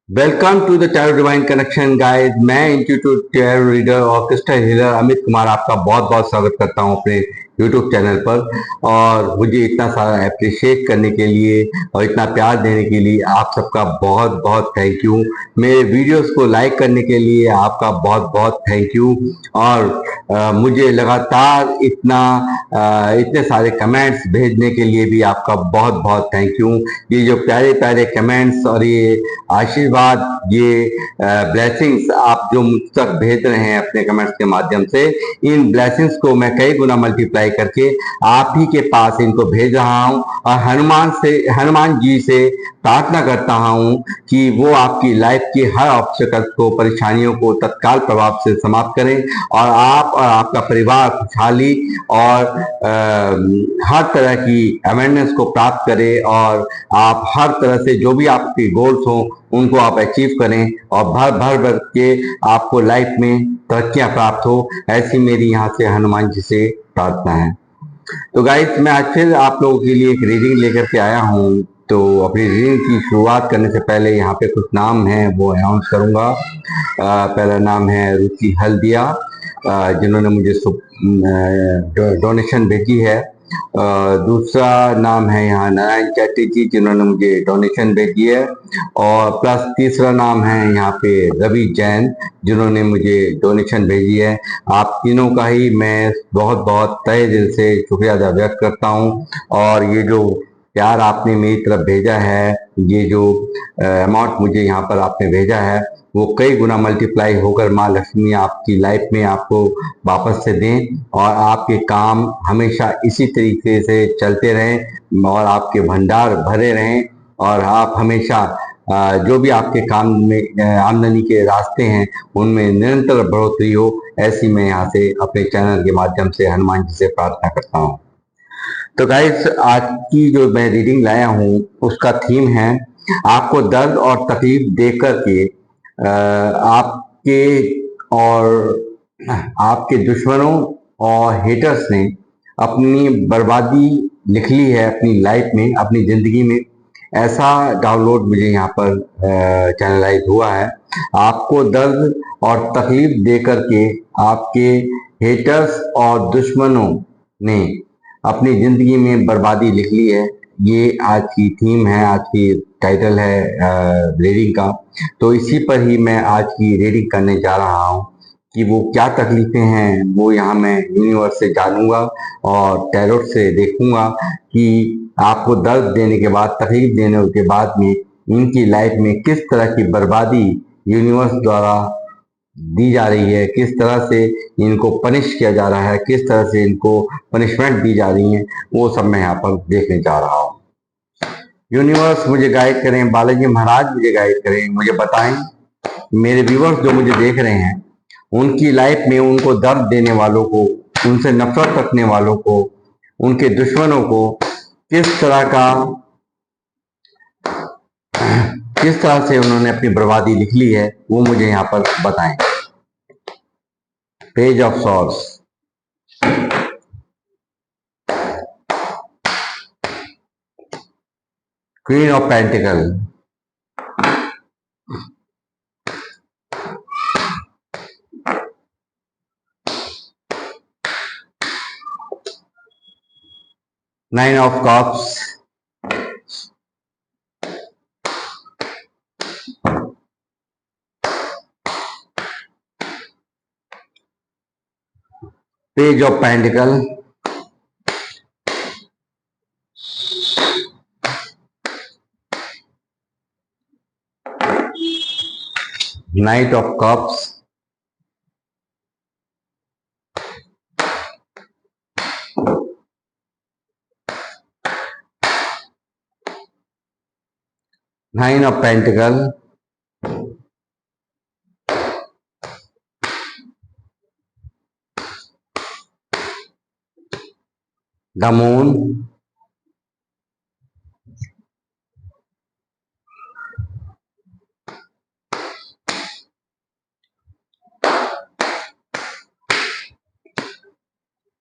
Welcome to the tarot divine connection guys. मैं institute tarot reader और crystal healer Amit Kumar आपका बहुत बहुत स्वागत करता हूं अपने यूट्यूब चैनल पर। और मुझे इतना सारा अप्रिशिएट करने के लिए और इतना प्यार देने के लिए आप सबका बहुत बहुत थैंक यू। मेरे वीडियोस को लाइक करने के लिए आपका बहुत बहुत थैंक यू। और मुझे लगातार इतने सारे कमेंट्स भेजने के लिए भी आपका बहुत बहुत थैंक यू। ये जो प्यारे प्यारे कमेंट्स और ये आशीर्वाद, ये ब्लेसिंग्स आप जो मुझ तक भेज रहे हैं अपने कमेंट्स के माध्यम से, इन ब्लेसिंग्स को मैं कई गुना मल्टीप्लाई करके आप ही के पास इनको भेज रहा हूं। और हनुमान जी से प्रार्थना करता हूं कि वो आपकी लाइफ की हर ऑब्स्टेकल को, परेशानियों को तत्काल प्रभाव से समाप्त करें और आप और आपका परिवार खुशहाली और हर तरह की अवेयरनेस को प्राप्त करें और आप हर तरह से जो भी आपके गोल्स हो उनको आप अचीव करें और भर भर भर के आपको लाइफ में तरक्कियां प्राप्त हो। ऐसी मेरी यहाँ से हनुमान जी से प्रार्थना है। तो गाइस, मैं आज फिर आप लोगों के लिए एक रीडिंग लेकर के आया हूँ। तो अपनी रीडिंग की शुरुआत करने से पहले यहाँ पे कुछ नाम हैं वो अनाउंस करूंगा। पहला नाम है रुचि हल्दिया, जिन्होंने मुझे डोनेशन भेजी है। दूसरा नाम है यहाँ नारायण चैटर्जी, जिन्होंने मुझे डोनेशन भेजी है। और प्लस तीसरा नाम है यहाँ पे रवि जैन, जिन्होंने मुझे डोनेशन भेजी है। आप तीनों का ही मैं बहुत बहुत तहे दिल से शुक्रिया अदा व्यक्त करता हूँ। और ये जो प्यार आपने मेरी तरफ भेजा है, ये जो अमाउंट मुझे यहाँ पर आपने भेजा है, वो कई गुना मल्टीप्लाई होकर माँ लक्ष्मी आपकी लाइफ में आपको वापस से दें और आपके काम हमेशा इसी तरीके से चलते रहें और आपके भंडार भरे रहें और आप हमेशा जो भी आपके काम में आमदनी के रास्ते हैं उनमें निरंतर बढ़ोतरी हो। ऐसी मैं यहाँ से अपने चैनल के माध्यम से हनुमान जी से प्रार्थना करता हूँ। तो गाइस, आज की जो मैं रीडिंग लाया हूँ उसका थीम है आपको दर्द और तकलीफ देख करके आपके और आपके दुश्मनों और हेटर्स ने अपनी बर्बादी लिख ली है अपनी लाइफ में, अपनी जिंदगी में। ऐसा डाउनलोड मुझे यहाँ पर चैनलाइज हुआ है। आपको दर्द और तकलीफ दे करके आपके हेटर्स और दुश्मनों ने अपनी जिंदगी में बर्बादी लिख ली है। ये आज की थीम है, आज की टाइटल है रीडिंग का। तो इसी पर ही मैं आज की रीडिंग करने जा रहा हूँ कि वो क्या तकलीफें हैं वो यहाँ मैं यूनिवर्स से जानूंगा और टैरोट से देखूंगा कि आपको दर्द देने के बाद, तकलीफ देने के बाद में इनकी लाइफ में किस तरह की बर्बादी यूनिवर्स द्वारा दी जा रही है, किस तरह से इनको पनिश किया जा रहा है, किस तरह से इनको पनिशमेंट दी जा रही है, वो सब मैं यहाँ पर देखने जा रहा हूँ। यूनिवर्स मुझे गाइड करें, बालाजी महाराज मुझे गाइड करें, मुझे बताएं मेरे व्यूवर्स जो मुझे देख रहे हैं उनकी लाइफ में उनको दर्द देने वालों को, उनसे नफरत रखने वालों को, उनके दुश्मनों को किस तरह से उन्होंने अपनी बर्बादी लिख ली है वो मुझे यहाँ पर बताएं। Page of swords, queen of pentacle, nine of cups, page of pentacle, night of cups, nine of pentacle, the moon,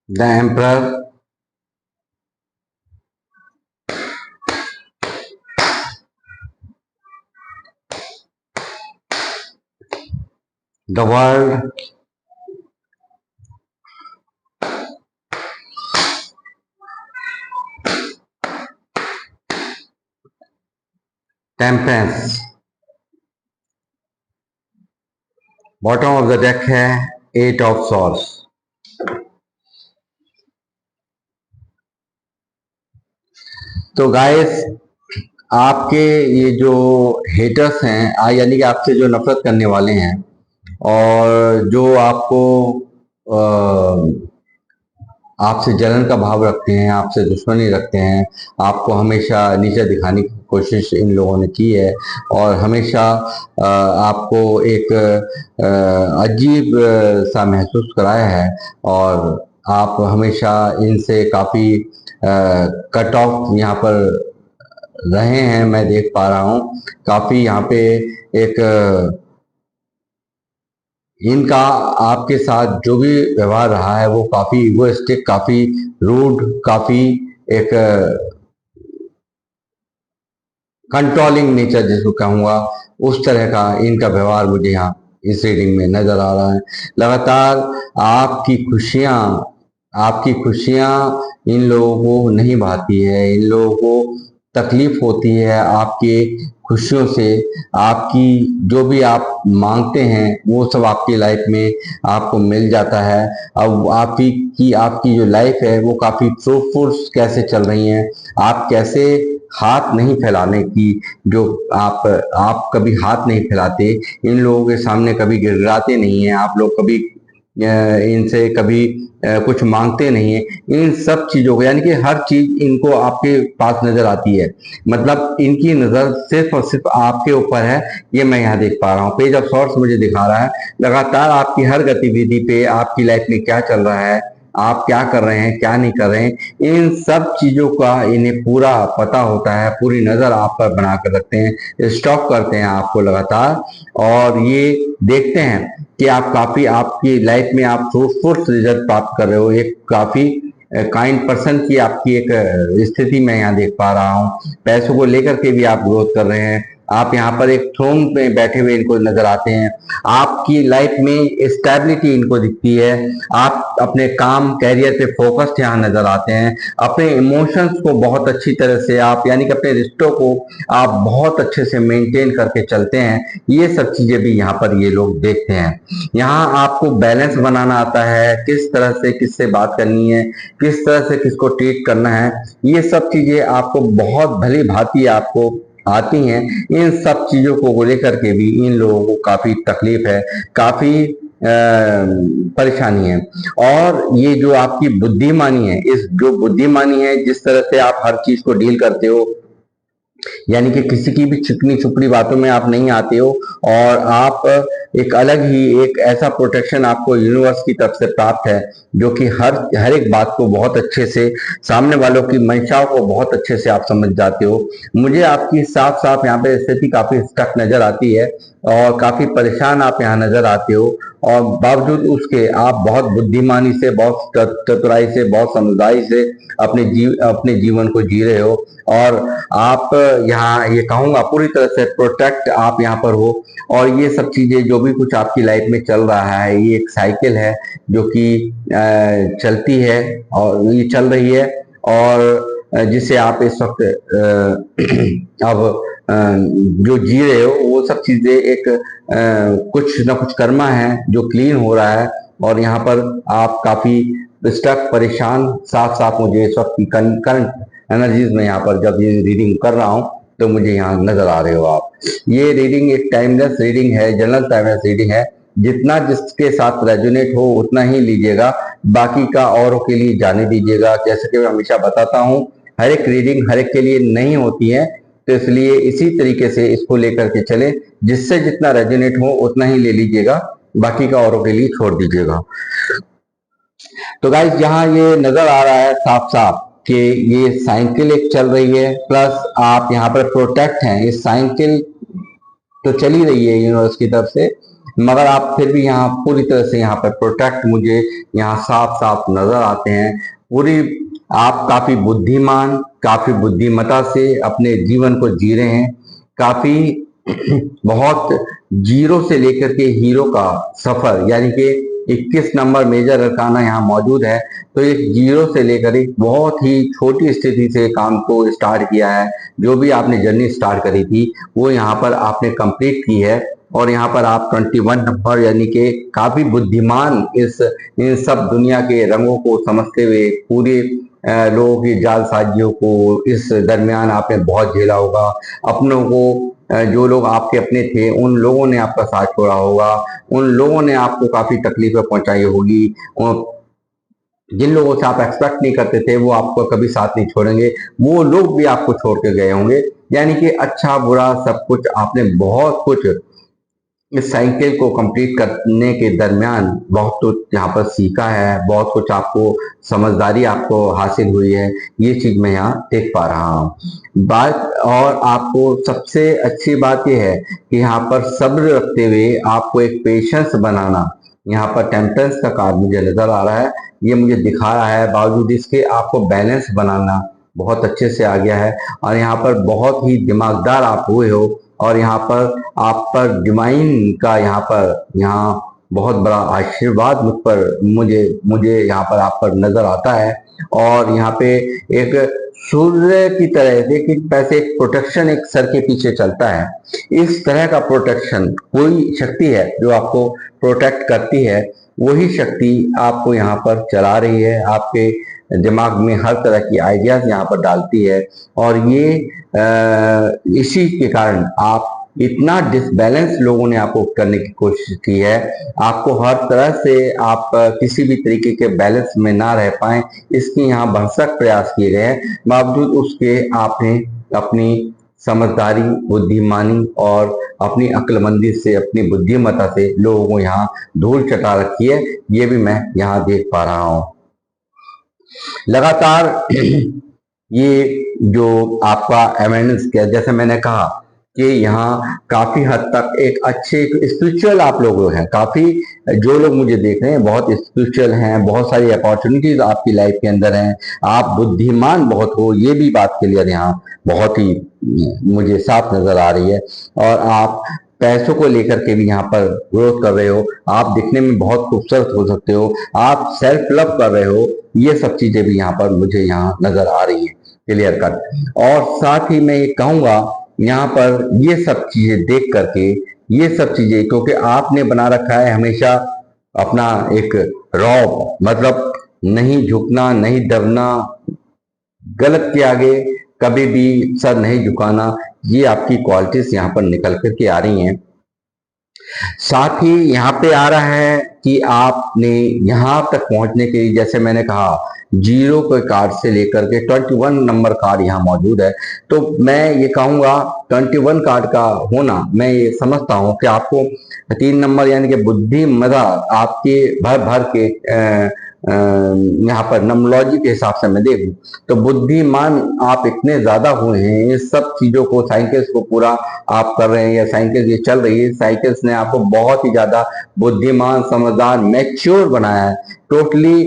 the emperor, the world, temperance, bottom of the deck है 8 ऑफ सॉर्ड्स। तो guys, आपके ये जो haters हैं, यानी कि आपसे जो नफरत करने वाले हैं और जो आपको आपसे जलन का भाव रखते हैं, आपसे दुश्मनी रखते हैं, आपको हमेशा नीचे दिखाने की कोशिश इन लोगों ने की है और हमेशा आपको एक अजीब सा महसूस कराया है और आप हमेशा इनसे काफ़ी कट ऑफ यहाँ पर रहे हैं। मैं देख पा रहा हूँ काफ़ी यहाँ पे एक इनका आपके साथ जो भी व्यवहार रहा है वो काफी इगोइस्टिक, काफी रूड, काफी एक कंट्रोलिंग नेचर जिसको कहूंगा, उस तरह का इनका व्यवहार मुझे यहाँ इस रीडिंग में नजर आ रहा है। लगातार आपकी खुशियां इन लोगों को नहीं भाती है, इन लोगों को तकलीफ होती है आपके खुशियों से। आपकी जो भी आप मांगते हैं वो सब आपकी लाइफ में आपको मिल जाता है। अब आपकी जो लाइफ है वो काफी फ्रूटफुल कैसे चल रही है, आप कैसे हाथ नहीं फैलाने की, जो आप कभी हाथ नहीं फैलाते, इन लोगों के सामने कभी गिड़गिड़ाते नहीं हैं, आप लोग कभी इनसे कभी कुछ मांगते नहीं है। इन सब चीजों को, यानी कि हर चीज इनको आपके पास नजर आती है, मतलब इनकी नजर सिर्फ और सिर्फ आपके ऊपर है। ये मैं यहाँ देख पा रहा हूँ, पेज ऑफ सॉर्ड्स मुझे दिखा रहा है लगातार आपकी हर गतिविधि पे, आपकी लाइफ में क्या चल रहा है, आप क्या कर रहे हैं, क्या नहीं कर रहे हैं, इन सब चीजों का इन्हें पूरा पता होता है, पूरी नजर आप पर बना कर रखते हैं, स्टॉक करते हैं आपको लगातार और ये देखते हैं कि आप काफी आपकी लाइफ में आप फ्रूटफुल रिजल्ट प्राप्त कर रहे हो। एक काफी काइंड पर्सन की आपकी एक स्थिति मैं यहाँ देख पा रहा हूँ। पैसों को लेकर के भी आप ग्रोथ कर रहे हैं, आप यहाँ पर एक थ्रोन में बैठे हुए इनको नजर आते हैं। आपकी लाइफ में स्टेबिलिटी इनको दिखती है, आप अपने काम कैरियर पे फोकस्ड यहाँ नजर आते हैं। अपने इमोशंस को बहुत अच्छी तरह से आप, यानी कि अपने रिश्तों को आप बहुत अच्छे से मेंटेन करके चलते हैं। ये सब चीजें भी यहाँ पर ये लोग देखते हैं। यहाँ आपको बैलेंस बनाना आता है, किस तरह से किससे बात करनी है, किस तरह से किसको ट्रीट करना है, ये सब चीजें आपको बहुत भली भांति आपको आती हैं। इन सब चीजों को लेकर के भी इन लोगों को काफी तकलीफ है, काफी परेशानी है। और ये जो आपकी बुद्धिमानी है, इस जो बुद्धिमानी है, जिस तरह से आप हर चीज को डील करते हो, यानी कि किसी की भी चिकनी चुपड़ी बातों में आप नहीं आते हो और आप एक अलग ही एक ऐसा प्रोटेक्शन आपको यूनिवर्स की तरफ से प्राप्त है, जो कि हर एक बात को बहुत अच्छे से, सामने वालों की मंशाओं को बहुत अच्छे से आप समझ जाते हो। मुझे आपकी साफ साफ यहाँ पे स्थिति काफी स्टक नजर आती है और काफी परेशान आप यहाँ नजर आते हो और बावजूद उसके आप बहुत बुद्धिमानी से, बहुत चतुराई से, बहुत समझदारी से अपने जीवन को जी रहे हो और आप यहाँ ये कहूंगा पूरी तरह से प्रोटेक्ट आप यहाँ पर हो। और ये सब चीजें जो भी कुछ आपकी लाइफ में चल रहा है, ये एक साइकिल है जो कि चलती है और ये चल रही है और जिसे आप इस वक्त अब जो जी रहे हो, वो सब चीजें एक कुछ ना कुछ कर्मा है जो क्लीन हो रहा है और यहाँ पर आप काफी स्टक, परेशान, साफ साफ मुझे इस वक्त की करंट एनर्जीज में यहाँ पर जब ये रीडिंग कर रहा हूँ तो मुझे यहाँ नजर आ रहे हो आप। ये रीडिंग एक टाइमलेस रीडिंग है, जनरल टाइमलेस रीडिंग है। जितना जिसके साथ रेजोनेट हो उतना ही लीजिएगा, बाकी का औरों के लिए जाने दीजिएगा। जैसे कि मैं हमेशा बताता हूँ, हर एक रीडिंग हर एक के लिए नहीं होती है, तो इसलिए इसी तरीके से इसको लेकर के चले, जिससे जितना रेजोनेट हो उतना ही ले लीजिएगा, बाकी का औरों के लिए छोड़ दीजिएगा। तो गाइस, यहाँ ये नजर आ रहा है साफ साफ कि ये साइकिल एक चल रही है, प्लस आप यहाँ पर प्रोटेक्ट हैं। इस साइकिल तो चल ही रही है यूनिवर्स की तरफ से, मगर आप फिर भी यहाँ पूरी तरह से यहाँ पर प्रोटेक्ट मुझे यहाँ साफ साफ नजर आते हैं। पूरी आप काफी बुद्धिमान, काफी बुद्धिमता से अपने जीवन को जी रहे हैं, काफी बहुत जीरो से लेकर के हीरो का सफर, यानी कि 21 नंबर मेजर अरकाना यहाँ मौजूद है। तो एक जीरो से लेकर एक बहुत ही छोटी स्थिति से काम को स्टार्ट किया है। जो भी आपने जर्नी स्टार्ट करी थी वो यहाँ पर आपने कंप्लीट की है। और यहाँ पर आप 21 नंबर यानी कि काफी बुद्धिमान इन सब दुनिया के रंगों को समझते हुए पूरे लोगों की जालसाजियों को इस दरमियान आपने बहुत झेला होगा। अपनों को जो लोग आपके अपने थे उन लोगों ने आपका साथ छोड़ा होगा, उन लोगों ने आपको काफी तकलीफें पहुंचाई होगी। जिन लोगों से आप एक्सपेक्ट नहीं करते थे वो आपको कभी साथ नहीं छोड़ेंगे, वो लोग भी आपको छोड़ के गए होंगे। यानी कि अच्छा बुरा सब कुछ आपने बहुत कुछ इस साइकिल को कंप्लीट करने के दरमियान बहुत कुछ यहाँ पर सीखा है, बहुत कुछ आपको समझदारी आपको हासिल हुई है। ये चीज मैं यहाँ देख पा रहा हूँ। बात और आपको सबसे अच्छी बात यह है कि यहाँ पर सब्र रखते हुए आपको एक पेशेंस बनाना, यहाँ पर टेम्परेंस का कार्ड मुझे नजर आ रहा है, ये मुझे दिखा रहा है। बावजूद इसके आपको बैलेंस बनाना बहुत अच्छे से आ गया है। और यहाँ पर बहुत ही दिमागदार आप हुए हो। और यहाँ पर आप पर डिवाइन का यहाँ बहुत बड़ा आशीर्वाद मुझे मुझे यहाँ पर आप पर नजर आता है। और यहाँ पे एक सूर्य की तरह से कि पैसे एक प्रोटेक्शन एक सर के पीछे चलता है, इस तरह का प्रोटेक्शन कोई शक्ति है जो आपको प्रोटेक्ट करती है, वही शक्ति आपको यहाँ पर चला रही है, आपके दिमाग में हर तरह की आइडियाज यहाँ पर डालती है। और ये इसी के कारण आप इतना डिसबैलेंस लोगों ने आपको करने की कोशिश की है, आपको हर तरह से आप किसी भी तरीके के बैलेंस में ना रह पाए इसकी यहाँ भरसक प्रयास किए गए हैं। बावजूद उसके आपने अपनी समझदारी, बुद्धिमानी और अपनी अक्लमंदी से, अपनी बुद्धिमत्ता से लोगों को यहाँ धूल चटा रखी है, ये भी मैं यहाँ देख पा रहा हूँ। लगातार ये जो आपका अवेयरनेस किया, जैसे मैंने कहा कि यहाँ काफी हद तक एक अच्छे स्पिरिचुअल आप लोग हैं, काफी जो लोग मुझे देख रहे हैं बहुत स्पिरिचुअल हैं, बहुत सारी अपॉर्चुनिटीज आपकी लाइफ के अंदर हैं, आप बुद्धिमान बहुत हो, ये भी बात क्लियर यहाँ बहुत ही मुझे साफ नजर आ रही है। और आप पैसों को लेकर के भी यहाँ पर ग्रोथ कर रहे हो, आप दिखने में बहुत खूबसूरत हो सकते हो, आप सेल्फ लव कर रहे हो, ये सब चीजें भी यहाँ पर मुझे यहाँ नजर आ रही है क्लियर कट। और साथ ही मैं ये कहूंगा यहाँ पर ये सब चीजें देख करके, ये सब चीजें क्योंकि आपने बना रखा है हमेशा अपना एक रौब, मतलब नहीं झुकना, नहीं दबना, गलत के आगे कभी भी सर नहीं झुकाना, ये आपकी क्वालिटीज यहाँ पर निकल करके आ रही हैं। साथ ही यहाँ पे आ रहा है कि आपने यहाँ तक पहुंचने के लिए, जैसे मैंने कहा, जीरो के कार्ड से लेकर के 21 नंबर कार्ड यहाँ मौजूद है। तो मैं ये कहूंगा 21 कार्ड का होना, मैं ये समझता हूँ कि आपको 3 नंबर यानी कि बुद्धिमत्ता आपके भर भर के यहाँ पर नमोलॉजी के हिसाब से मैं देखूं तो बुद्धिमान आप इतने ज्यादा हुए हैं, ये सब चीजों को, साइकिल्स को पूरा आप कर रहे हैं, या साइकिल्स ये चल रही है, साइकिल्स ने आपको बहुत ही ज्यादा बुद्धिमान, समझदार, मैच्योर बनाया है। टोटली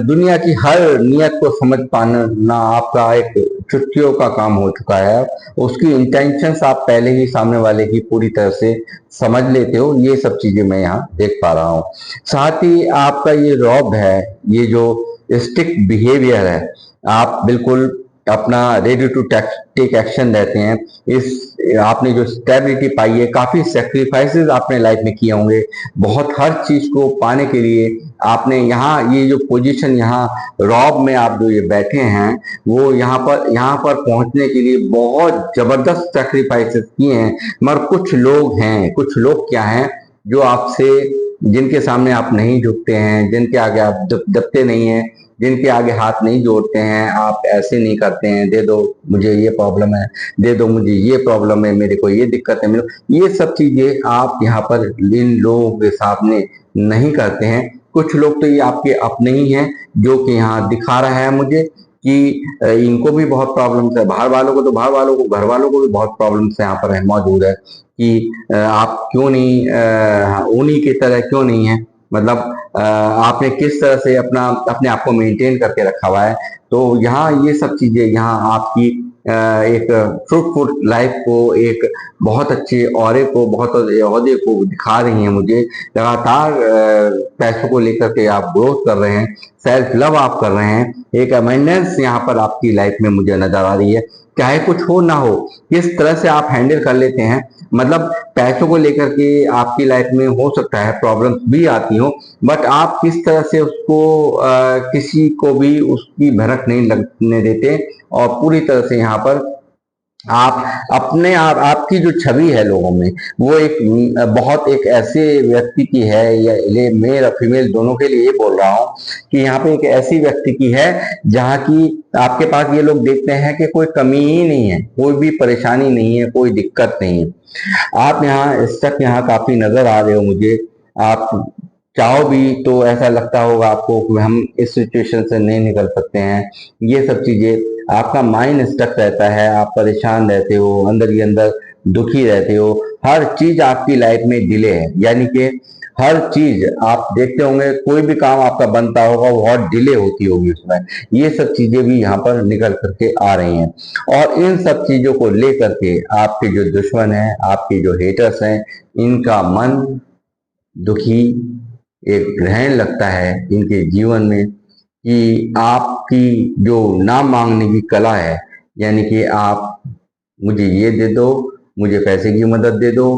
दुनिया की हर नियत को समझ पाना आपका एक चुटकियों का काम हो चुका है। उसकी इंटेंशंस आप पहले ही सामने वाले की पूरी तरह से समझ लेते हो, ये सब चीजें मैं यहाँ देख पा रहा हूँ। साथ ही आपका ये रौब है, ये जो स्टिक बिहेवियर है, आप बिल्कुल अपना रेडी टू टेक एक्शन रहते हैं। इस आपने जो स्टेबिलिटी पाई है, काफी सेक्रीफाइसेस आपने लाइफ में किए होंगे, बहुत हर चीज को पाने के लिए आपने यहाँ ये जो पोजीशन, यहाँ रॉब में आप जो ये बैठे हैं, वो यहाँ पर पहुंचने के लिए बहुत जबरदस्त सेक्रीफाइसेस किए हैं। मगर कुछ लोग हैं, कुछ लोग क्या हैं जो आपसे, जिनके सामने आप नहीं झुकते हैं, जिनके आगे आप दबते नहीं हैं, जिनके आगे हाथ नहीं जोड़ते हैं, आप ऐसे नहीं करते हैं, दे दो मुझे ये प्रॉब्लम है, दे दो मुझे ये प्रॉब्लम है, मेरे को ये दिक्कत है, मेरे, ये सब चीजें आप यहाँ पर इन लोगों के सामने नहीं करते हैं। कुछ लोग तो ये आपके अपने ही हैं, जो कि यहाँ दिखा रहा है मुझे कि इनको भी बहुत प्रॉब्लम्स है, बाहर वालों को तो बाहर वालों को, घर वालों को भी बहुत प्रॉब्लम्स यहाँ पर मौजूद है कि आप क्यों नहीं उन्हीं की तरह क्यों नहीं है, मतलब आपने किस तरह से अपने आप को मेंटेन करके रखा हुआ है। तो यहाँ ये सब चीजें यहाँ आपकी एक फ्रूटफुल लाइफ को, एक बहुत अच्छे ऑरे को, बहुत ओहदे को दिखा रही हैं मुझे। लगातार पैसों को लेकर के आप ग्रोथ कर रहे हैं, सेल्फ लव आप कर रहे हैं, एक अमेंडेंस यहाँ पर आपकी लाइफ में मुझे नजर आ रही है। चाहे कुछ हो ना हो, किस तरह से आप हैंडल कर लेते हैं, मतलब पैसों को लेकर के आपकी लाइफ में हो सकता है प्रॉब्लम्स भी आती हो, बट आप किस तरह से उसको किसी को भी उसकी भनक नहीं लगने देते, और पूरी तरह से यहाँ पर आप अपने आप, आपकी जो छवि है लोगों में, वो एक बहुत एक ऐसे व्यक्ति की है, या ये मेल और फीमेल दोनों के लिए बोल रहा हूँ कि यहाँ पे एक ऐसी व्यक्ति की है जहाँ की आपके पास ये लोग देखते हैं कि कोई कमी ही नहीं है, कोई भी परेशानी नहीं है, कोई दिक्कत नहीं है। आप यहाँ स्टक यहाँ काफी नजर आ रहे हो मुझे। आप चाहो भी तो ऐसा लगता होगा आपको कि हम इस सिचुएशन से नहीं निकल सकते हैं, ये सब चीजें, आपका माइंड स्टक रहता है, आप परेशान रहते हो, अंदर ही अंदर दुखी रहते हो, हर चीज आपकी लाइफ में डिले है, यानी कि हर चीज आप देखते होंगे, कोई भी काम आपका बनता होगा वो बहुत डिले होती होगी उसमें। ये सब चीजें भी यहाँ पर निकल करके आ रही हैं, और इन सब चीजों को लेकर के आपके जो दुश्मन हैं, आपके जो हेटर्स हैं, इनका मन दुखी, एक ग्रहण लगता है इनके जीवन में कि आपकी जो ना मांगने की कला है, यानी कि आप मुझे ये दे दो, मुझे पैसे की मदद दे दो,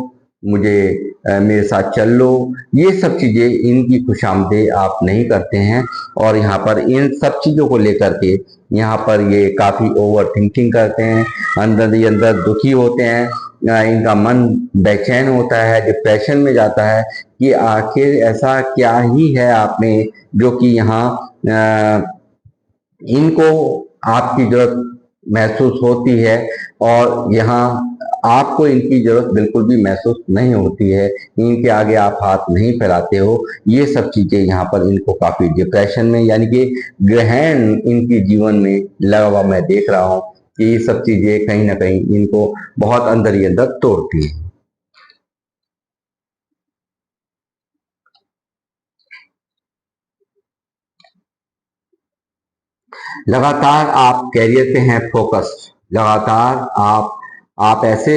मुझे मेरे साथ चल लो, ये सब चीजें, इनकी खुशामदें आप नहीं करते हैं। और यहाँ पर इन सब चीजों को लेकर के यहाँ पर ये काफी ओवर थिंकिंग करते हैं, अंदर ही अंदर दुखी होते हैं, इनका मन बेचैन होता है, डिप्रेशन में जाता है कि आखिर ऐसा क्या ही है आप में जो कि यहाँ इनको आपकी जरूरत महसूस होती है, और यहाँ आपको इनकी जरूरत बिल्कुल भी महसूस नहीं होती है, इनके आगे आप हाथ नहीं फैलाते हो। ये सब चीजें यहाँ पर इनको काफी डिप्रेशन में, यानी कि ग्रहण इनके जीवन में लगा हुआ मैं देख रहा हूँ कि ये सब चीजें कहीं ना कहीं इनको बहुत अंदर ही अंदर तोड़ती है। लगातार आप कैरियर पे हैं फोकस्ड, लगातार आप ऐसे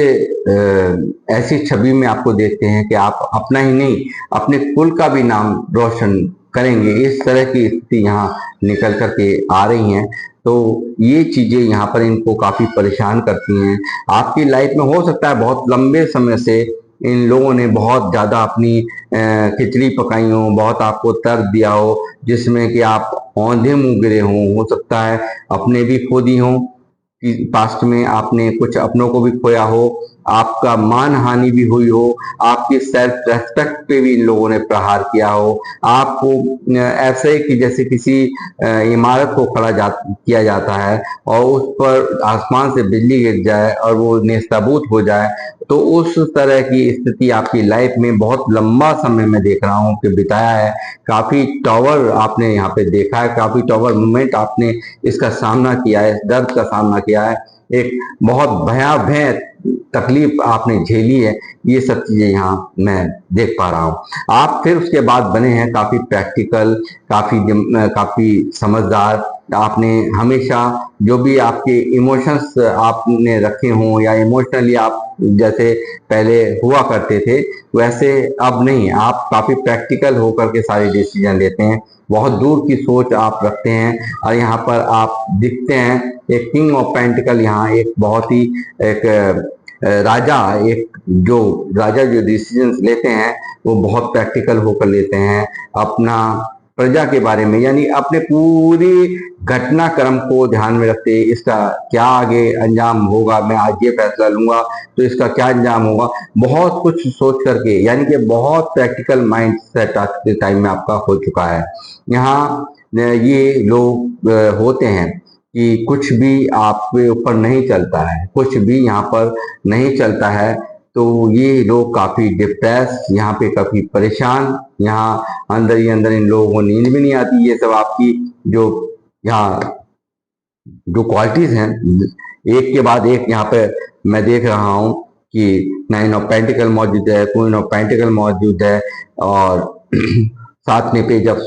ऐसी छवि में आपको देखते हैं कि आप अपना ही नहीं, अपने कुल का भी नाम रोशन करेंगे, इस तरह की स्थिति यहाँ निकल करके आ रही हैं। तो ये चीजें यहाँ पर इनको काफी परेशान करती हैं। आपकी लाइफ में हो सकता है बहुत लंबे समय से इन लोगों ने बहुत ज्यादा अपनी खिचड़ी पकाई हो, बहुत आपको तर्क दिया हो, जिसमें कि आप औंधे मुंह गिरे हों, हो सकता है अपने भी खो दी हों, कि पास्ट में आपने कुछ अपनों को भी खोया हो, आपका मान हानि भी हुई हो, आपकी सेल्फ रेस्पेक्ट पे भी इन लोगों ने प्रहार किया हो, आपको ऐसे कि जैसे किसी इमारत को किया जाता है और उस पर आसमान से बिजली गिर जाए और वो नेस्तनाबूद हो जाए, तो उस तरह की स्थिति आपकी लाइफ में बहुत लंबा समय में देख रहा हूँ कि बिताया है। काफी टॉवर आपने यहाँ पे देखा है, काफी टॉवर मूवमेंट आपने इसका सामना किया है, इस दर्द का सामना किया है, एक बहुत भयावह तकलीफ आपने झेली है। ये सब चीजें यहाँ मैं देख पा रहा हूँ। आप फिर उसके बाद बने हैं काफी प्रैक्टिकल, काफी समझदार। आपने हमेशा जो भी आपके इमोशंस आपने रखे हों, या इमोशनली आप जैसे पहले हुआ करते थे वैसे अब नहीं, आप काफी प्रैक्टिकल होकर के सारे डिसीजन लेते हैं, बहुत दूर की सोच आप रखते हैं, और यहाँ पर आप दिखते हैं एक किंग ऑफ पेंटिकल, यहाँ एक बहुत ही एक राजा, एक जो राजा जो डिसीजंस लेते हैं वो बहुत प्रैक्टिकल होकर लेते हैं, अपना प्रजा के बारे में, यानी अपने पूरी घटनाक्रम को ध्यान में रखते हैं, इसका क्या आगे अंजाम होगा, मैं आज ये फैसला लूंगा तो इसका क्या अंजाम होगा, बहुत कुछ सोच करके, यानी कि बहुत प्रैक्टिकल माइंड सेट आज के टाइम में आपका हो चुका है। यहाँ ये लोग होते हैं कि कुछ भी आपके ऊपर नहीं चलता है, कुछ भी यहाँ पर नहीं चलता है, तो ये लोग काफी डिप्रेस, यहाँ पे काफी परेशान, यहाँ अंदर ही अंदर इन लोगों को नींद भी नहीं आती। ये सब आपकी जो यहाँ जो क्वालिटीज हैं, एक के बाद एक यहाँ पे मैं देख रहा हूँ कि नाइन ऑफ पेंटिकल मौजूद है, क्वीन ऑफ पेंटिकल मौजूद है, और साथ में पेज ऑफ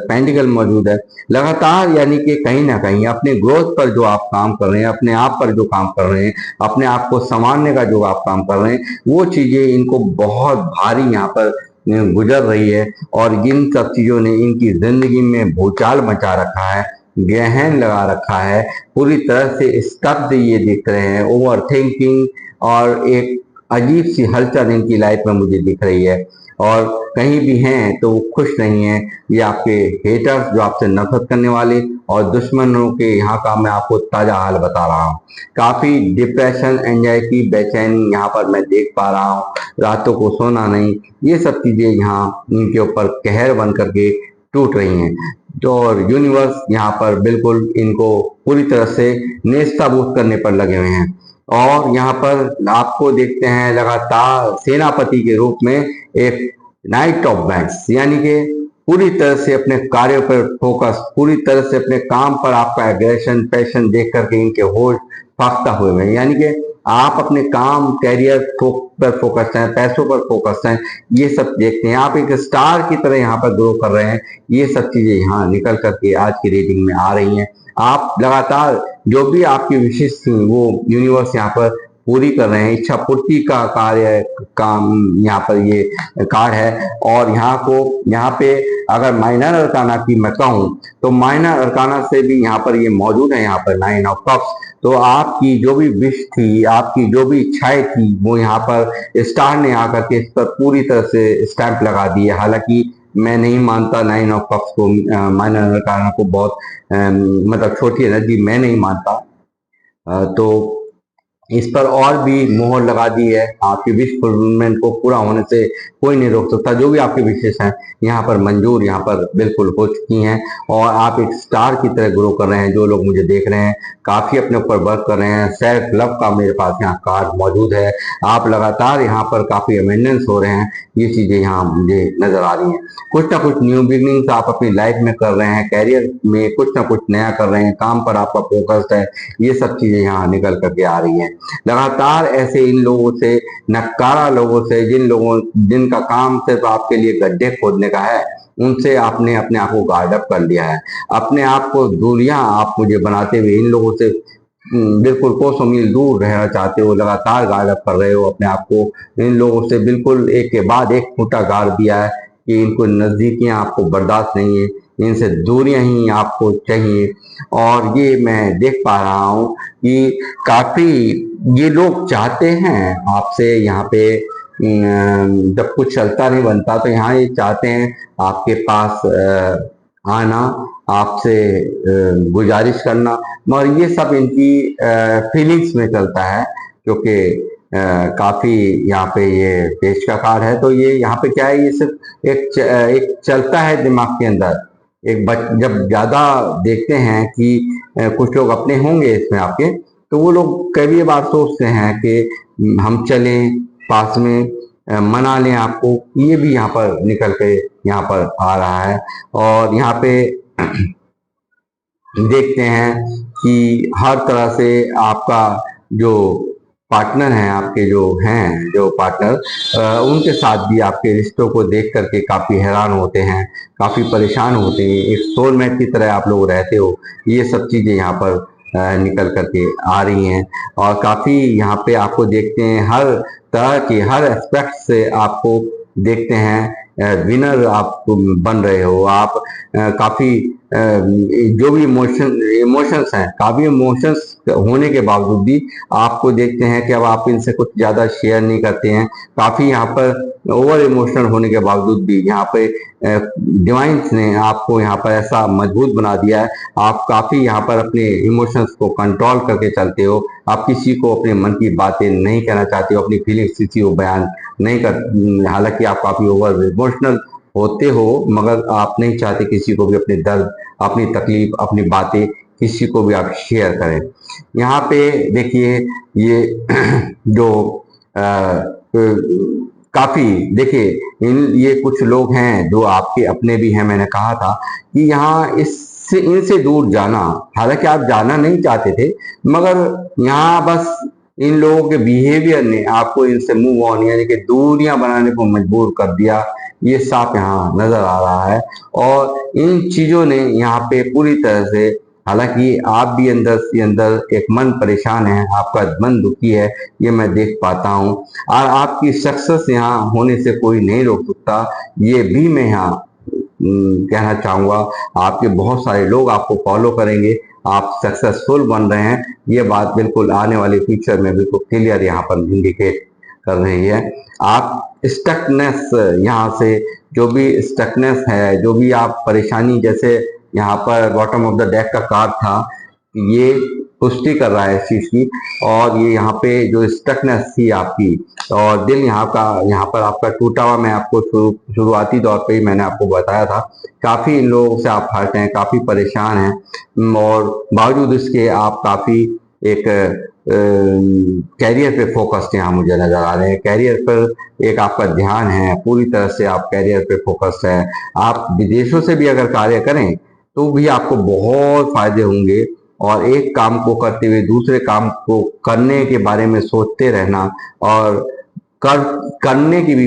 पेंटिकल मौजूद है। लगातार यानी कि कहीं ना कहीं अपने ग्रोथ पर जो आप काम कर रहे हैं, अपने आप पर जो काम कर रहे हैं, अपने आप को संवारने का जो आप काम कर रहे हैं, वो चीजें इनको बहुत भारी यहाँ पर गुजर रही है। और इन सब चीजों ने इनकी जिंदगी में भूचाल मचा रखा है, गहन लगा रखा है, पूरी तरह से स्तब्ध ये दिख रहे हैं, ओवर थिंकिंग, और एक अजीब सी हलचल इनकी लाइफ में मुझे दिख रही है। और कहीं भी हैं तो वो खुश नहीं है। ये आपके हेटर्स जो आपसे नफरत करने वाले और दुश्मनों के यहाँ का मैं आपको ताजा हाल बता रहा हूँ। काफी डिप्रेशन, एंजाइटी, बेचैनी यहाँ पर मैं देख पा रहा हूँ। रातों को सोना नहीं, ये सब चीजें यहाँ इनके ऊपर कहर बन करके टूट रही हैं। और यूनिवर्स यहाँ पर बिल्कुल इनको पूरी तरह से नेस्ताभूत करने पर लगे हुए हैं। और यहाँ पर आपको देखते हैं लगातार सेनापति के रूप में एक नाइट ऑफ बैंक्स, यानी कि पूरी तरह से अपने कार्यों पर फोकस, पूरी तरह से अपने काम पर आपका एग्रेशन, पैशन देख करके इनके होश फाख्ता हुए हैं। यानी कि आप अपने काम, कैरियर पर फोकस हैं, पैसों पर फोकस हैं, ये सब देखते हैं। आप एक स्टार की तरह यहाँ पर ग्रो कर रहे हैं। ये सब चीजें यहाँ निकल करके आज की रीडिंग में आ रही हैं। आप लगातार जो भी आपकी विशेष थी वो यूनिवर्स यहाँ पर पूरी कर रहे हैं। इच्छा पूर्ति का कार्य काम यहाँ पर ये कार्ड है। और यहाँ पे अगर माइनर अरकाना की मैं कहूँ तो माइनर अरकाना से भी यहाँ पर ये मौजूद है। यहाँ पर 9 ऑफ कप्स। तो आपकी जो भी विश थी, आपकी जो भी इच्छाएं थी, वो यहाँ पर स्टार ने आकर के इस पर पूरी तरह से स्टैंप लगा दी है। हालांकि मैं नहीं मानता 9 ऑफ कप्स को, माइनर अरकाना को बहुत मतलब छोटी एनर्जी मैं नहीं मानता। तो इस पर और भी मोहर लगा दी है। आपकी विश फुलफिलमेंट को पूरा होने से कोई नहीं रोक सकता। जो भी आपके विशेष हैं यहाँ पर मंजूर, यहाँ पर बिल्कुल हो चुकी हैं। और आप एक स्टार की तरह ग्रो कर रहे हैं। जो लोग मुझे देख रहे हैं काफी अपने ऊपर वर्क कर रहे हैं। सेल्फ लव का मेरे पास यहाँ कार्ड मौजूद है। आप लगातार यहाँ पर काफी अमेंडेंस हो रहे हैं। ये चीजें यहाँ मुझे नजर आ रही हैं। कुछ ना कुछ न्यू बिगनिंग्स आप अपनी लाइफ में कर रहे हैं, कैरियर में कुछ ना कुछ नया कर रहे हैं, काम पर आपका फोकस है। ये सब चीजें यहाँ निकल करके आ रही हैं। लगातार ऐसे इन लोगों से, नक्कारा लोगों से, जिनका काम सिर्फ आपके लिए गड्ढे खोदने का है, उनसे आपने अपने आप को गार्ड अप कर लिया है। अपने आप को दूरियां आप मुझे बनाते हुए इन लोगों से बिल्कुल कोसों मील दूर रहना चाहते हो। लगातार गार्ड अप कर रहे हो अपने आप को। इन लोगों से बिल्कुल एक के बाद एक खूंटा गाड़ दिया है कि इनको नजदीकियां आपको बर्दाश्त नहीं है, इनसे दूरियां ही आपको चाहिए। और ये मैं देख पा रहा हूँ कि काफी ये लोग चाहते हैं आपसे यहाँ पे जब कुछ चलता नहीं बनता तो यहाँ ये चाहते हैं आपके पास आना, आपसे गुजारिश करना। मगर ये सब इनकी फीलिंग्स में चलता है, क्योंकि काफी यहाँ पे ये पेज का कार्ड है। तो ये यहाँ पे क्या है, ये सिर्फ एक चलता है दिमाग के अंदर। जब ज्यादा देखते हैं कि कुछ लोग अपने होंगे इसमें आपके, तो वो लोग कई बार सोचते हैं कि हम चलें पास में, मना लें आपको। ये भी यहाँ पर निकल के यहाँ पर आ रहा है। और यहाँ पे देखते हैं कि हर तरह से आपका जो पार्टनर हैं, आपके जो पार्टनर, उनके साथ भी आपके रिश्तों को देख करके काफी हैरान होते हैं, काफी परेशान होते हैं। एक सोलमेट की तरह आप लोग रहते हो। ये सब चीजें यहाँ पर निकल करके आ रही हैं। और काफी यहाँ पे आपको देखते हैं हर तरह के, हर एस्पेक्ट से आपको देखते हैं विनर आप बन रहे हो। आप काफी जो भी इमोशंस हैं, काफी इमोशंस होने के बावजूद भी आपको देखते हैं कि अब आप इनसे कुछ ज्यादा शेयर नहीं करते हैं। काफी यहाँ पर ओवर इमोशनल होने के बावजूद भी यहाँ पे डिवाइन्स ने आपको यहाँ पर ऐसा मजबूत बना दिया है। आप काफी यहाँ पर अपने इमोशंस को कंट्रोल करके चलते हो। आप किसी को अपने मन की बातें नहीं कहना चाहते हो, अपनी फीलिंग्स किसी को बयान नहीं कर। हालांकि आप काफी ओवर इमोशनल होते हो, मगर आप नहीं चाहते किसी को भी अपने दर्द, अपनी तकलीफ, अपनी बातें किसी को भी आप शेयर करें। यहाँ पे देखिए ये जो काफी देखिए ये कुछ लोग हैं जो आपके अपने भी हैं। मैंने कहा था कि यहाँ इनसे दूर जाना, हालांकि आप जाना नहीं चाहते थे, मगर यहाँ बस इन लोगों के बिहेवियर ने आपको इनसे मूव ऑन यानी कि दूरियां बनाने को मजबूर कर दिया, ये साफ यहाँ नजर आ रहा है। और इन चीजों ने यहाँ पे पूरी तरह से, हालांकि आप भी अंदर से अंदर एक मन परेशान है, आपका मन दुखी है, ये मैं देख पाता हूँ। और आपकी सक्सेस यहाँ होने से कोई नहीं रोक सकता, ये भी मैं यहाँ कहना चाहूंगा। आपके बहुत सारे लोग आपको फॉलो करेंगे, आप सक्सेसफुल बन रहे हैं, ये बात बिल्कुल आने वाले फ्यूचर में बिल्कुल क्लियर यहाँ पर इंडिकेट कर रही है। आप स्टकनेस, यहाँ से जो भी स्टकनेस है, जो भी आप परेशानी, जैसे यहाँ पर बॉटम ऑफ द डेक का कार्ड था, ये पुष्टि कर रहा है इस चीज की। और ये यहाँ पे जो स्टकनेस थी आपकी, और दिल यहाँ पर आपका टूटा हुआ, मैं आपको शुरुआती दौर पे ही मैंने आपको बताया था, काफी इन लोगों से आप हर्ट हैं, काफी परेशान हैं, और बावजूद इसके आप काफी एक कैरियर पे फोकस्ड यहाँ मुझे नजर आ रहे हैं। कैरियर पर एक आपका ध्यान है, पूरी तरह से आप कैरियर पे फोकस्ड है। आप विदेशों से भी अगर कार्य करें तो भी आपको बहुत फायदे होंगे। और एक काम को करते हुए दूसरे काम को करने के बारे में सोचते रहना, और कर करने की भी,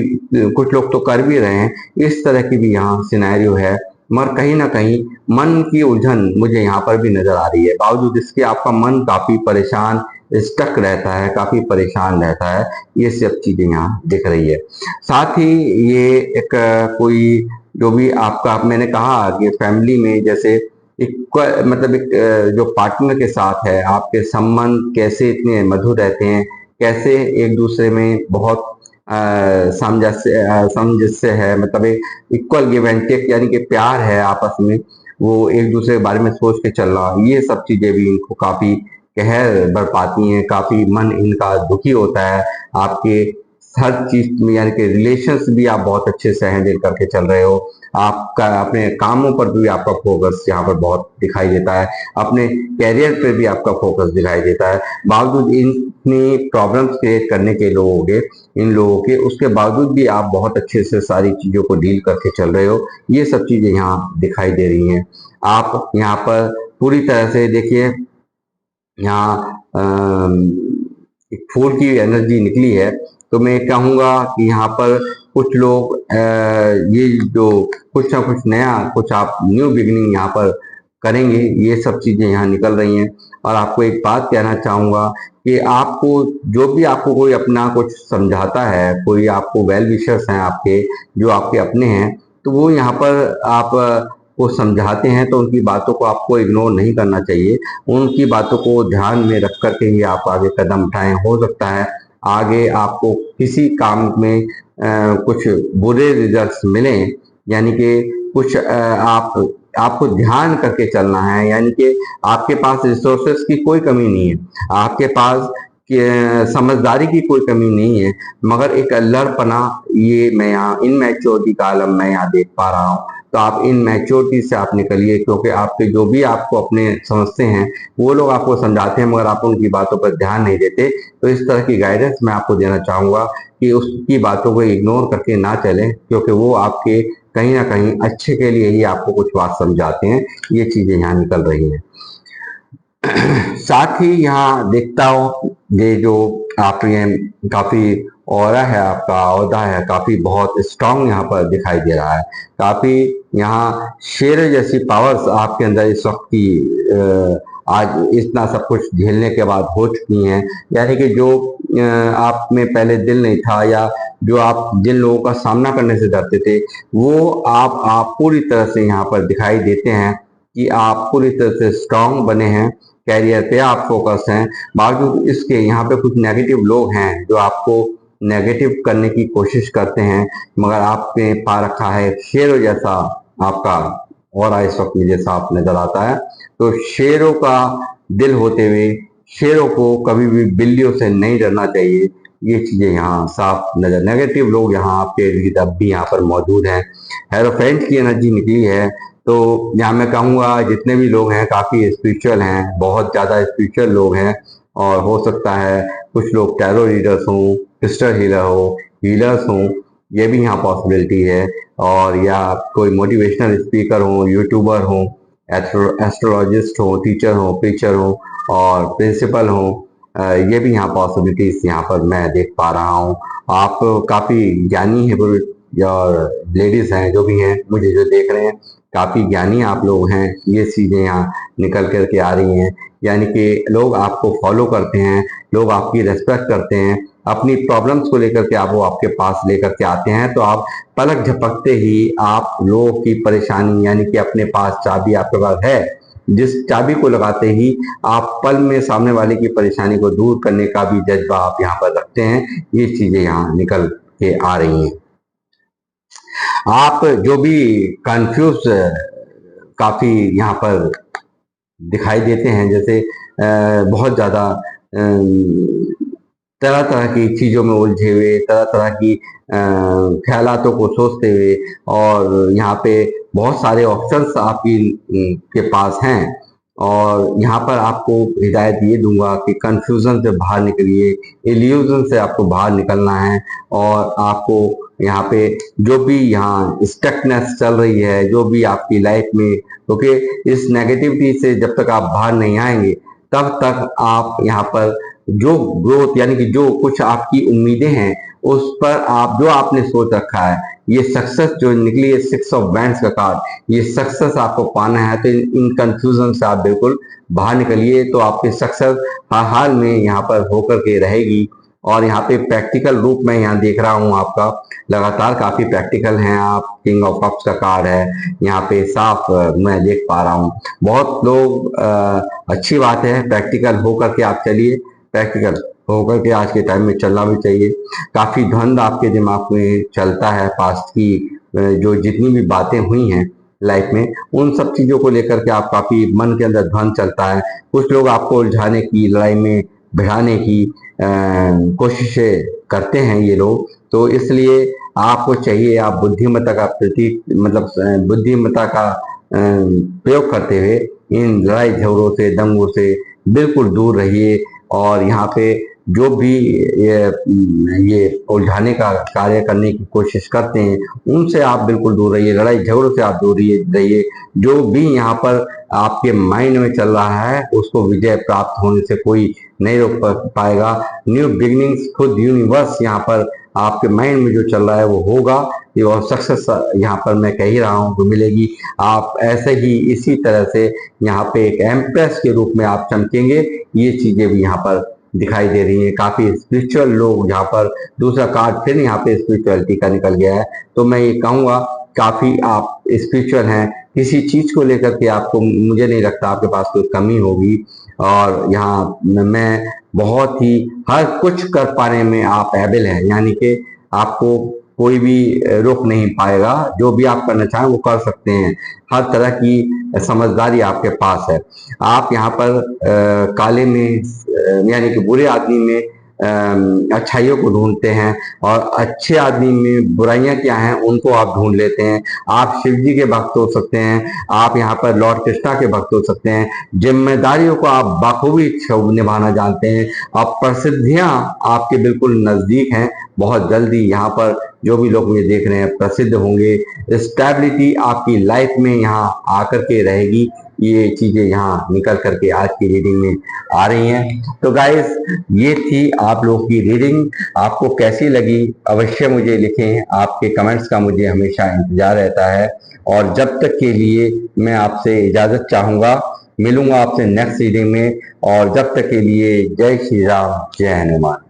कुछ लोग तो कर भी रहे हैं, इस तरह की भी यहाँ सिनेरियो है। मगर कहीं ना कहीं मन की उलझन मुझे यहाँ पर भी नजर आ रही है, बावजूद इसके आपका मन काफी परेशान, स्टक रहता है, काफी परेशान रहता है, ये सब चीजें यहाँ दिख रही है। साथ ही ये एक कोई जो भी आपका, मैंने कहा कि फैमिली में जैसे मतलब एक जो पार्टनर के साथ है, आपके संबंध कैसे इतने मधुर रहते हैं, कैसे एक दूसरे में बहुत समझ से है, मतलब एक इक्वल गिव एंड टेक, यानी कि प्यार है आपस में, वो एक दूसरे के बारे में सोच के चल रहा, ये सब चीजें भी इनको काफी कहर बरपाती हैं, काफी मन इनका दुखी होता है। आपके हर चीज में यानी कि रिलेशंस भी आप बहुत अच्छे से हैंडल करके चल रहे हो, आपका अपने कामों पर भी आपका फोकस यहाँ पर बहुत दिखाई देता है, अपने कैरियर पे भी आपका फोकस दिखाई देता है। बावजूद इतनी प्रॉब्लम्स क्रिएट करने के इन लोगों के, उसके बावजूद भी आप बहुत अच्छे से सारी चीजों को डील करके चल रहे हो, ये सब चीजें यहाँ दिखाई दे रही हैं। आप यहाँ पर पूरी तरह से देखिए, यहाँ एक फूल की एनर्जी निकली है, तो मैं कहूंगा कि यहाँ पर कुछ लोग ये जो कुछ ना कुछ नया, कुछ आप न्यू बिगिनिंग यहाँ पर करेंगे, ये सब चीजें यहाँ निकल रही हैं। और आपको एक बात कहना चाहूंगा कि आपको जो भी आपको कोई अपना कुछ समझाता है, कोई आपको वेल विशर्स हैं आपके, जो आपके अपने हैं, तो वो यहाँ पर आप को समझाते हैं, तो उनकी बातों को आपको इग्नोर नहीं करना चाहिए। उनकी बातों को ध्यान में रख करके ही आप आगे कदम उठाएं। हो सकता है आगे आपको किसी काम में कुछ बुरे रिजल्ट्स मिलें, यानी कि कुछ आपको ध्यान करके चलना है, यानी कि आपके पास रिसोर्सेस की कोई कमी नहीं है, आपके पास समझदारी की कोई कमी नहीं है, मगर एक अल्लड़पना, ये मैं यहाँ इनमैच्योरिटी का आलम मैं यहाँ देख पा रहा हूँ। तो आप इन मैच्योरिटी से आप निकलिए, क्योंकि आपके जो भी आपको अपने समझते हैं, वो लोग आपको समझाते हैं, मगर आप उनकी बातों पर ध्यान नहीं देते। तो इस तरह की गाइडेंस मैं आपको देना चाहूंगा कि उसकी बातों को इग्नोर करके ना चलें, क्योंकि वो आपके कहीं ना कहीं अच्छे के लिए ही आपको कुछ बात समझाते हैं। ये चीजें यहाँ निकल रही हैं। साथ ही यहाँ देखता हूँ ये जो आप ये काफी ऑरा है, आपका औहदा है, काफी बहुत स्ट्रांग यहाँ पर दिखाई दे रहा है। काफी यहाँ शेर जैसी पावर्स आपके अंदर इस वक्त की आज इतना सब कुछ झेलने के बाद हो चुकी हैं। यानी कि जो आप में पहले दिल नहीं था, या जो आप जिन लोगों का सामना करने से डरते थे, वो आप पूरी तरह से यहाँ पर दिखाई देते हैं कि आप पूरी तरह से स्ट्रांग बने हैं, कैरियर पे आप फोकस हैं। बावजूद इसके यहाँ पे कुछ नेगेटिव लोग हैं जो आपको नेगेटिव करने की कोशिश करते हैं, मगर आपने पा रखा है शेरों जैसा आपका और इस वक्त मुझे साफ नजर आता है। तो शेरों का दिल होते हुए शेरों को कभी भी बिल्लियों से नहीं डरना चाहिए, ये चीजें यहाँ साफ नजर। नेगेटिव लोग यहाँ आपके इर्द अब भी यहाँ पर मौजूद हैं। हेरोफेंट की एनर्जी निकली है, तो यहाँ मैं कहूँगा जितने भी लोग हैं काफी स्पिरिचुअल हैं, बहुत ज्यादा स्पिरिचुअल लोग हैं। और हो सकता है कुछ लोग टैरो रीडर्स हों, क्रिस्टल हीलर हो, हीलर्स हों, ये भी यहाँ पॉसिबिलिटी है। और या कोई मोटिवेशनल स्पीकर हो, यूट्यूबर हो, एस्ट्रोलॉजिस्ट हो, टीचर हो, प्रीचर हो, और प्रिंसिपल हो, ये भी यहाँ पॉसिबिलिटीज यहाँ पर मैं देख पा रहा हूँ। आप काफी ज्ञानी है और लेडीज हैं जो भी हैं, मुझे जो देख रहे हैं, काफी ज्ञानी आप लोग हैं। ये चीजें यहाँ निकल करके आ रही हैं, यानी कि लोग आपको फॉलो करते हैं, लोग आपकी रेस्पेक्ट करते हैं। अपनी प्रॉब्लम्स को लेकर के आप वो आपके पास लेकर के आते हैं, तो आप पलक झपकते ही आप लोगों की परेशानी, यानी कि अपने पास चाबी आपके पास है, जिस चाबी को लगाते ही आप पल में सामने वाले की परेशानी को दूर करने का भी जज्बा आप यहाँ पर रखते हैं। ये चीजें यहाँ निकल के आ रही हैं। आप जो भी कंफ्यूज काफी यहाँ पर दिखाई देते हैं, जैसे बहुत ज्यादा तरह तरह की चीजों में उलझे हुए, तरह तरह की ख्यालातों को सोचते हुए, और यहाँ पे बहुत सारे ऑप्शंस आपकी के पास हैं, और यहाँ पर आपको हिदायत ये दूंगा कि कंफ्यूजन से बाहर निकलिए, इल्यूजन से आपको बाहर निकलना है। और आपको यहाँ पे जो भी यहाँ स्टकनेस चल रही है, जो भी आपकी लाइफ में, क्योंकि इस नेगेटिविटी से जब तक आप बाहर नहीं आएंगे तब तक आप यहाँ पर जो ग्रोथ, यानी कि जो कुछ आपकी उम्मीदें हैं उस पर आप जो आपने सोच रखा है, ये सक्सेस जो निकली है 6 ऑफ वैंड्स का कार्ड, ये सक्सेस आपको पाना है। तो इन कंफ्यूजन से आप बिल्कुल बाहर निकलिए, तो आपकी सक्सेस हर हाल में यहाँ पर होकर के रहेगी। और यहाँ पे प्रैक्टिकल रूप में यहाँ देख रहा हूँ आपका लगातार काफी प्रैक्टिकल हैं आप। किंग ऑफ कप्स का कार्ड है यहाँ पे, साफ मैं देख पा रहा हूँ। बहुत लोग अच्छी बात है, प्रैक्टिकल होकर के आप चलिए, प्रैक्टिकल होकर के आज के टाइम में चलना भी चाहिए। काफी द्वंद आपके दिमाग में चलता है, पास्ट की जो जितनी भी बातें हुई हैं लाइफ में, उन सब चीजों को लेकर के आप काफी मन के अंदर ध्वंद चलता है। कुछ लोग आपको उलझाने की, लड़ाई में भिड़ाने की कोशिशें करते हैं ये लोग। तो इसलिए आपको चाहिए, आप बुद्धिमत्ता का बुद्धिमत्ता का प्रयोग करते हुए इन लड़ाई झगड़ों से, दंगों से बिल्कुल दूर रहिए। और यहाँ पे जो भी ये उलझाने का कार्य करने की कोशिश करते हैं उनसे आप बिल्कुल दूर रहिए, लड़ाई झगड़ों से आप दूर रहिए। जो भी यहाँ पर आपके माइंड में चल रहा है उसको विजय प्राप्त होने से कोई नहीं रोक पाएगा। न्यू बिगिनिंग्स, खुद यूनिवर्स यहाँ पर आपके माइंड में जो चल रहा है वो होगा, और सक्सेस यहाँ पर मैं कह ही रहा हूँ तो मिलेगी। आप ऐसे ही इसी तरह से यहाँ पे एक एम्प्रेस के रूप में आप चमकेंगे। ये चीजें भी यहाँ पर दिखाई दे रही हैं। काफी स्पिरिचुअल लोग यहाँ पर, दूसरा कार्ड फिर यहाँ पे स्पिरिचुअलिटी का निकल गया है, तो मैं ये कहूंगा काफी आप स्पिरिचुअल हैं। किसी चीज को लेकर के आपको, मुझे नहीं लगता आपके पास कोई कमी होगी। और यहाँ मैं बहुत ही हर कुछ कर पाने में आप एबल हैं, यानी कि आपको कोई भी रोक नहीं पाएगा। जो भी आप करना चाहें वो कर सकते हैं, हर तरह की समझदारी आपके पास है। आप यहाँ पर काले में यानी कि बुरे आदमी में अच्छाइयों को ढूंढते हैं, और अच्छे आदमी में बुराइयां क्या हैं उनको आप ढूंढ लेते हैं। आप शिव जी के भक्त हो सकते हैं, आप यहाँ पर लॉर्ड कृष्णा के भक्त हो सकते हैं। जिम्मेदारियों को आप बाखूबी निभाना जानते हैं। अब प्रसिद्धियां आपके बिल्कुल नजदीक हैं, बहुत जल्दी यहाँ पर जो भी लोग मुझे देख रहे हैं प्रसिद्ध होंगे। स्टेबिलिटी आपकी लाइफ में यहाँ आकर के रहेगी। ये चीजें यहाँ निकल करके आज की रीडिंग में आ रही हैं। तो गाइस, ये थी आप लोगों की रीडिंग। आपको कैसी लगी अवश्य मुझे लिखें, आपके कमेंट्स का मुझे हमेशा इंतजार रहता है। और जब तक के लिए मैं आपसे इजाजत चाहूंगा, मिलूंगा आपसे नेक्स्ट रीडिंग में। और जब तक के लिए जय श्री राम, जय हनुमान।